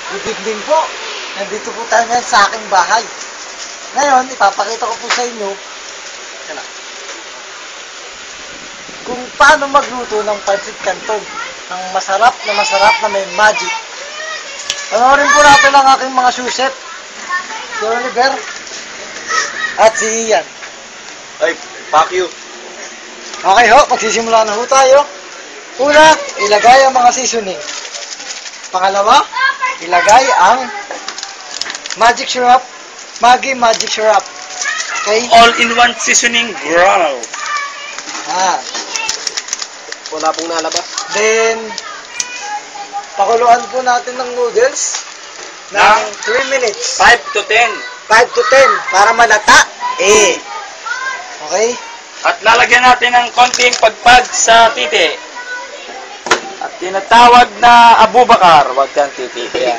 Good evening po. Nandito po tayo ngayon sa aking bahay. Ngayon, ipapakita ko po sa inyo kung paano magluto ng pancit canton ng masarap na may magic. Panoorin po natin ang aking mga suset. Si Oliver at si Ian. Ay, fuck you. Okay ho, magsisimula na ho tayo. Una, ilagay ang mga seasoning. Pangalawa, ilagay ang magic syrup, Maggi magic syrup. Okay? All-in-one seasoning ground. Ah. Wala pong nalabas. Then, pakuluan po natin ng noodles ng 3 minutes. 5 to 10. 5 to 10 para malata. Okay? At lalagyan natin ng konting pagpag sa titi. At tinatawag na Abubakar. Huwag kang titi. Yan.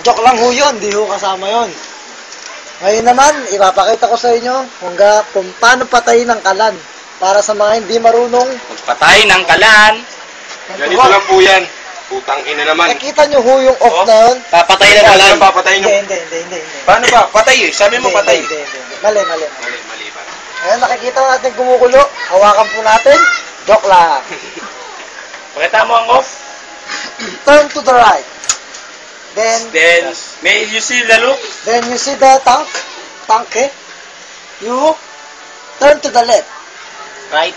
Joke lang ho yun, di ho kasama yun. Ngayon naman, ipapakita ko sa inyo kung paano patayin ang kalan. Para sa mga hindi marunong Magpatay ng kalan. Ganito lang po yan. Putang ina naman. Nakita nyo ho yung off na yun? Papatay ng kalan. Papatay nyo. Hindi. Paano ba? Patay eh. Sabi mo patay. Hindi. Mali ba? Ayan. Ayan, nakikita natin gumukulo. Hawakan po natin. Joke lang. Pakita mo ang off. Turn to the right. Then May you see the look? you see the tank? You turn to the left. Right.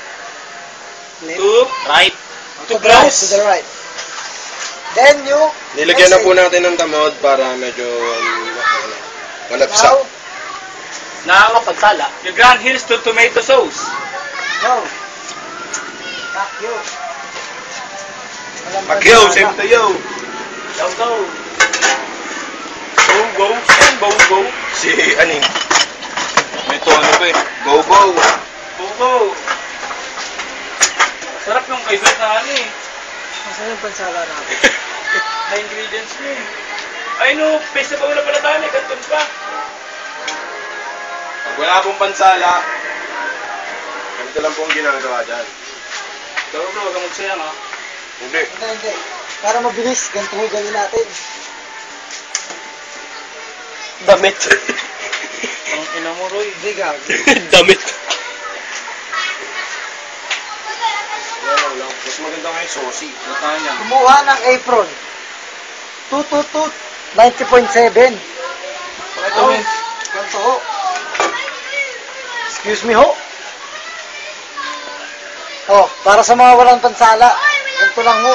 Left. To right. To the right, close. to the right. Then you Nilagyan na po natin ng tamod para medyo malapsa. Now, Pagsala. You grind heels to tomato sauce. no. Fuck you. Walang Fuck you, pansala. same to you. Go. Go. Si Aning. May tono pa eh. Go. Go. Sarap yung kaibet na ano eh. Masaya yung pansala natin. Na ingredients mo eh. Ay no, pesa pa wala pala tayo. Kanton pa. Pag wala pong pansala, ganito lang po ang ginagawa dyan. Bro, huwag kang magsayang ha. Hindi. Hindi. Para mabilis, ganito ho gawin natin. Damit. Ang ina mo, Roy. Hindi gag. Damit. Yan lang. Mas maganda nga yung saucy. Natanya. Kumuha ng apron. 222 90.7. Pakita mo. Ganito ho. Excuse me ho. Oh, para sa mga walang pansala. Ganito lang ho.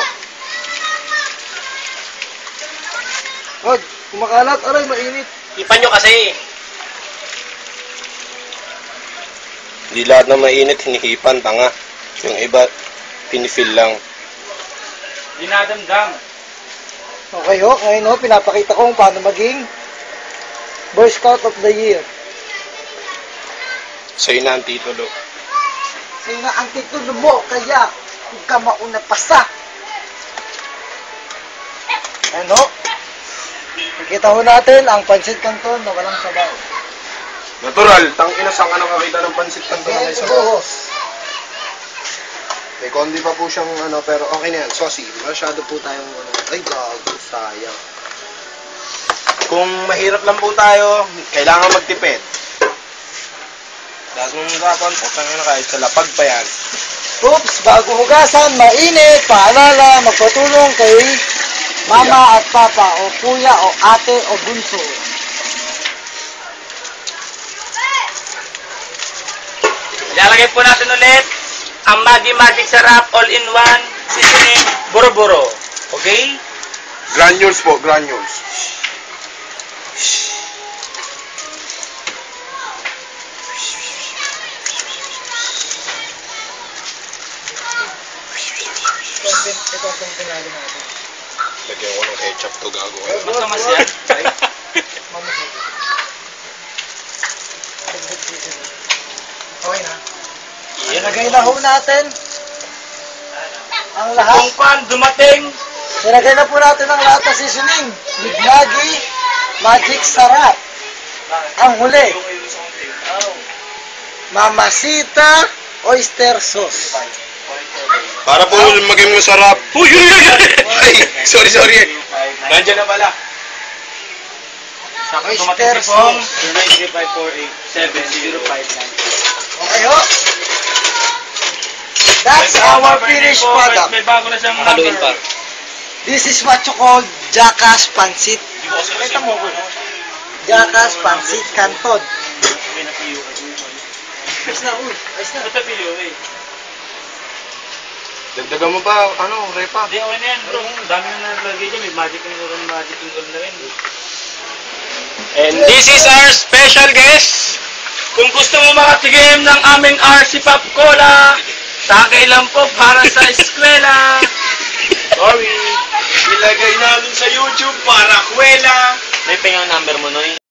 Rod, kumakalat. Aray, mainit. Ipan nyo kasi. Hindi lahat na mainit, hinihipan, tanga. Yung iba, pinifil lang. Dinadamdam. Okay ho, ngayon ho, pinapakita ko kung paano maging Boy Scout of the Year. Sa'yo na ang titulo. Sa'yo na ang titulo mo, kaya huwag ka mauna pasa. Ayan ho. Nakita ho natin ang pancit canton na walang sabaw. Natural, tangina saan ka nakakita ng pansit kanto na may sabaw. May kondi pa po siyang pero okay na yan. Saucy. Masyado po tayong ay gago, sayang. Kung mahirap lang po tayo, kailangan magtipid. Dahil mong gagawin po, tangina kahit sa lapag pa yan. Oops, bago hugasan, mainit, paalala, magpatulong kay mama at papa, o kuya, o ate, o bunso. Ilalagay po natin ulit ang Maggi Magic Sarap All-in-One Seasoning Buro-Buro. Okay? Granules po, granules. Ito ang pinali natin. Lagyan ko ng ketchup to gago. Matamas yan. Okay na. Ilagay na ho natin ang lahat. Kung pan dumating, Ilagay na po natin ang lahat ng seasoning. With Maggi Magic Sarap. Ang huli, Mamacita Oyster Sauce. Para po maging masarap. Ay, sorry. Nandiyan na pala. Sa Mr. automatic pong 93548-7059. Okay ho. That's our finished product. May bago na siyang Nakaluin pa. This is what you call Jackass Pancit. Kita mo ko. Jackass Pancit Canton. May napiyo ka. Ayos na, ayos na. Ito piyo eh. Dagdagan mo pa, repa. Hindi, okay na yan bro. Dami na naglagay dyan. May magic and gold na rin. And this is our special guest. Kung gusto mo makatigim ng aming RC Pop Cola, sakay lang po para sa eskwela. Sorry. Ilagay namin sa YouTube para kwela. May pengang number mo, Noy.